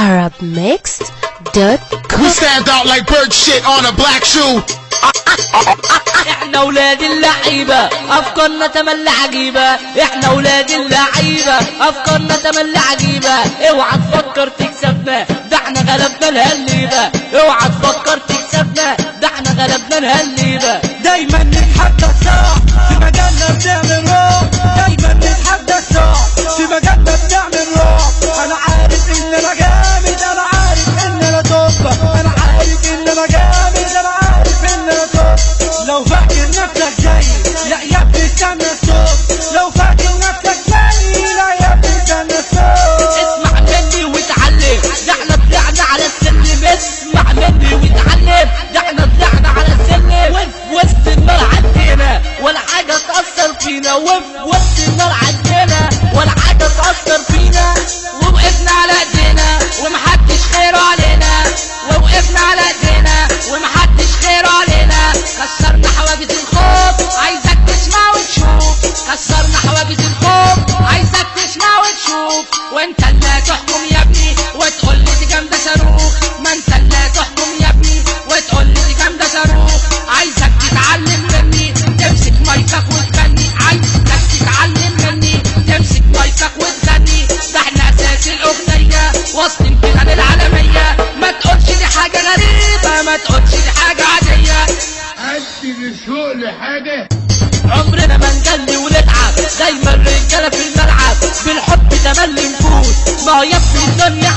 arabmixed.com. We stand out like bird shit on a black shoe. احنا ولاد اللعيبة افكارنا تملي عجيبة. احنا ولاد اللعيبة افكارنا تملي عجيبة. اوعى تفكر تكسبنا ده احنا غلبنا الهليبة. اوعى تفكر تكسبنا ده احنا غلبنا الهليبة. دايما نتحدى الصح في مجالنا بنعمل رعب. دايما نتحدى الصح في مجالنا بنعمل رعب. انا عارف ان انا جامد، انا عارف ان انا توب، انا عارف ان انا جامد، انا عارف ان انا توب. لو فاكر نفسك جاي لا يا ابني استنى الصوت. لو فاكر نفسك جاي لا يا ابني استنى الصوت. اسمع مني واتعلم ده احنا طلعنا على السلم. اسمع مني واتعلم ده احنا طلعنا على السلم. وفي وسط النار عدينا ولا حاجة تأثر فينا. وفي وسط النار عدينا ولا حاجة تأثر فينا. ووقفنا على ايدينا ومحدش خير علينا. ووقفنا على ايدينا ومحدش خير علينا. كسرنا حواجز الخوف عايزك تسمع وتشوف. كسرنا حواجز الخوف عايزك تسمع وتشوف. وانت اللي تحكم يا ابني وتقول لي دي جامده صاروخ. ما انت اللي تحكم يا ابني وتقول لي دي جامده صاروخ. عايزك تتعلم مني تمسك مايكك وتغني. عايزك تتعلم مني تمسك مايكك وتغني. ده احنا اساس الاغنيه واصلين كده للعالميه. ما تقولش دي حاجه غريبه، ما تقولش دي حاجه عاديه. أدي للشوق لحاجة. عمرنا ما نجلي ونتعب، دايما رجاله في الملعب. بالحب تملي نفوز، ما هي في الدنيا